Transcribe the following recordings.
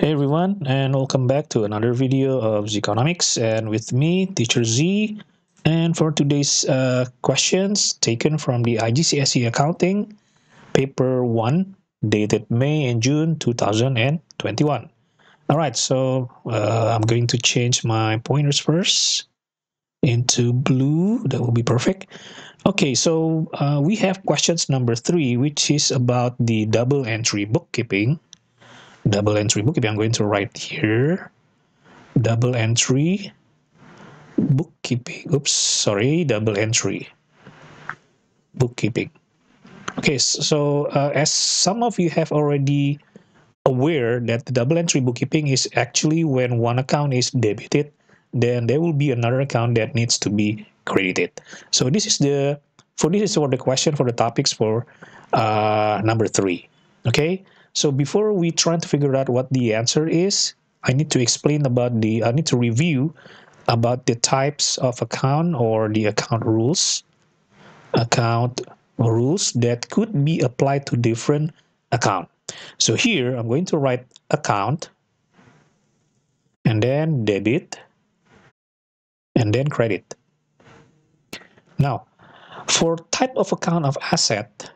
Hey everyone, and welcome back to another video of Zeconomics, and with me, Teacher Z. And for today's questions taken from the IGCSE Accounting Paper 1, dated May and June 2021. All right, so I'm going to change my pointers first into blue. That will be perfect. Okay, so we have questions number 3, which is about the double entry bookkeeping. Double entry bookkeeping, I'm going to write here double entry bookkeeping. Oops, sorry, double entry bookkeeping. Okay, so as some of you have already aware that the double entry bookkeeping is actually when one account is debited, then there will be another account that needs to be credited. So this is for the question for the topics for number 3. Okay, so before we try to figure out what the answer is, I need to explain about I need to review about the types of account or the account rules that could be applied to different account. So here I'm going to write account and then debit and then credit. Now, for type of account of asset,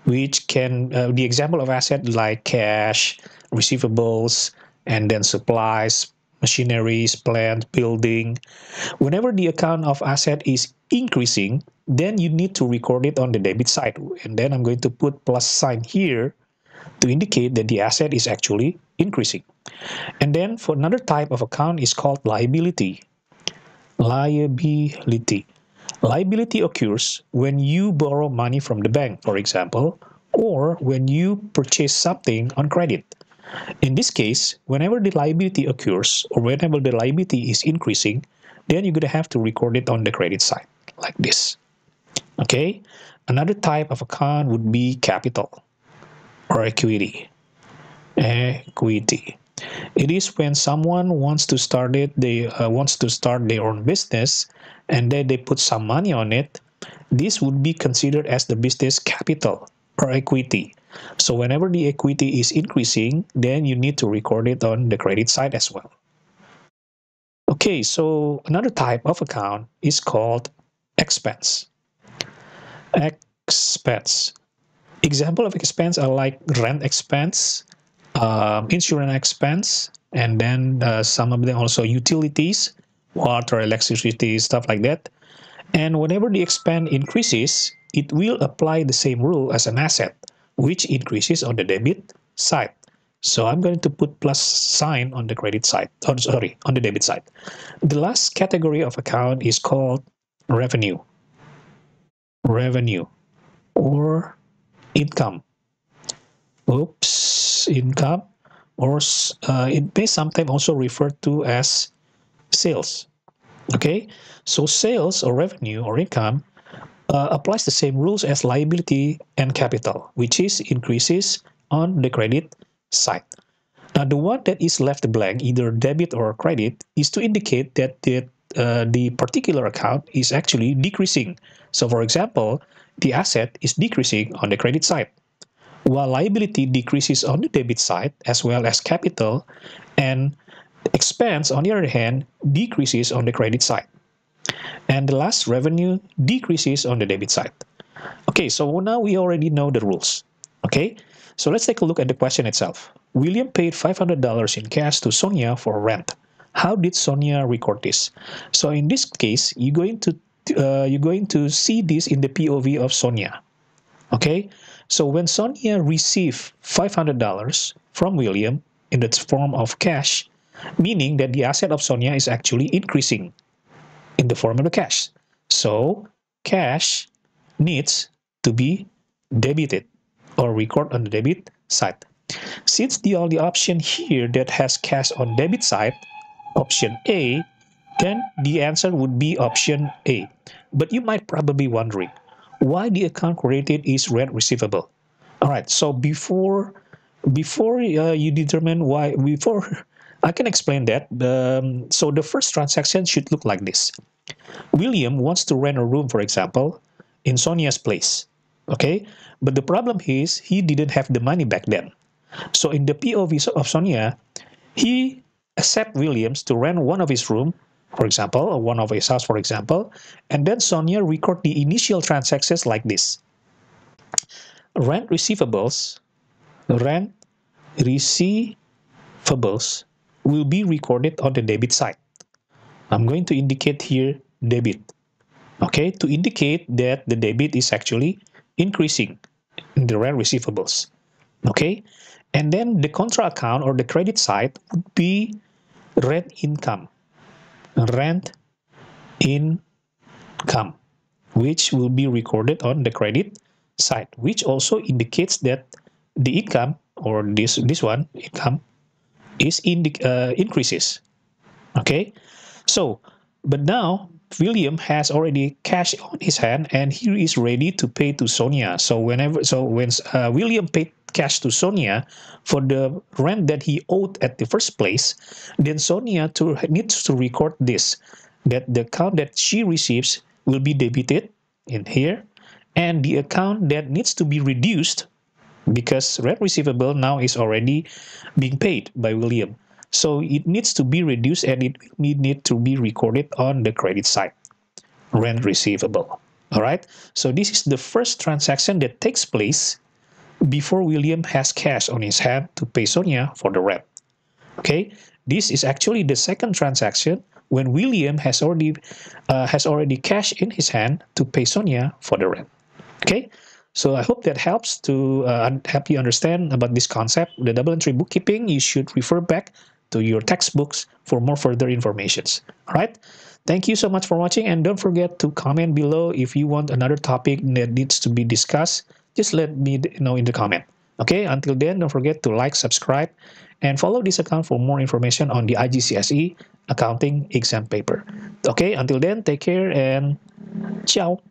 which can the example of asset like cash, receivables, and then supplies, machineries, plant, building. Whenever the account of asset is increasing, then you need to record it on the debit side. And then I'm going to put plus sign here to indicate that the asset is actually increasing. And then for another type of account is called liability. Liability. Liability occurs when you borrow money from the bank, for example, or when you purchase something on credit. In this case, whenever the liability occurs or whenever the liability is increasing, then you're going to have to record it on the credit side, like this. Okay? Another type of account would be capital or equity. Equity. It is when someone wants to start their own business, and then they put some money on it. This would be considered as the business capital or equity. So whenever the equity is increasing, then you need to record it on the credit side as well. Okay, so another type of account is called expense. Expense. Example of expense are like rent expense, insurance expense, and then some of them also utilities, water, electricity, stuff like that. And whenever the expense increases, it will apply the same rule as an asset, which increases on the debit side. So I'm going to put plus sign on the credit side, on the debit side. The last category of account is called revenue. Revenue or income. Oops, income, or it may sometimes also referred to as sales. Okay, so sales or revenue or income applies the same rules as liability and capital, which is increases on the credit side. Now, the one that is left blank, either debit or credit, is to indicate that the particular account is actually decreasing. So, for example, the asset is decreasing on the credit side, while liability decreases on the debit side as well as capital, and expense, on the other hand, decreases on the credit side. And the last, revenue, decreases on the debit side. Okay, so now we already know the rules. Okay, so let's take a look at the question itself. William paid $500 in cash to Sonia for rent. How did Sonia record this? So in this case, you're going to see this in the POV of Sonia. Okay, so when Sonia received $500 from William in the form of cash, meaning that the asset of Sonia is actually increasing in the form of the cash. So cash needs to be debited or record on the debit side. Since the only option here that has cash on debit side, option A, then the answer would be option A. But you might probably be wondering why the account created is rent receivable. All right, so before you determine why, before I can explain that. So the first transaction should look like this. William wants to rent a room, for example, in Sonia's place. Okay, but the problem is he didn't have the money back then. So in the POV of Sonia, he accepts Williams to rent one of his room, for example, or one of his house, for example, and then Sonia record the initial transactions like this. Rent receivables will be recorded on the debit side. I'm going to indicate here debit, okay, to indicate that the debit is actually increasing in the rent receivables, okay. And then the contra account or the credit side would be rent income, which will be recorded on the credit side, which also indicates that the income or this income is increases. Okay, so but now William has already cash on his hand and he is ready to pay to Sonia. So when William paid cash to Sonia for the rent that he owed at the first place, then Sonia needs to record this, that the account that she receives will be debited in here, and the account that needs to be reduced because rent receivable now is already being paid by William. So it needs to be reduced and it will need to be recorded on the credit side, rent receivable. All right. So this is the first transaction that takes place before William has cash on his hand to pay Sonia for the rent. Okay. This is actually the second transaction when William has already cash in his hand to pay Sonia for the rent. Okay. So I hope that helps to help you understand about this concept. The double entry bookkeeping, you should refer back to your textbooks for more further informations. All right. Thank you so much for watching, and don't forget to comment below if you want another topic that needs to be discussed. Just let me know in the comment. Okay. Until then, don't forget to like, subscribe, and follow this account for more information on the IGCSE Accounting Exam Paper. Okay. Until then, take care and ciao.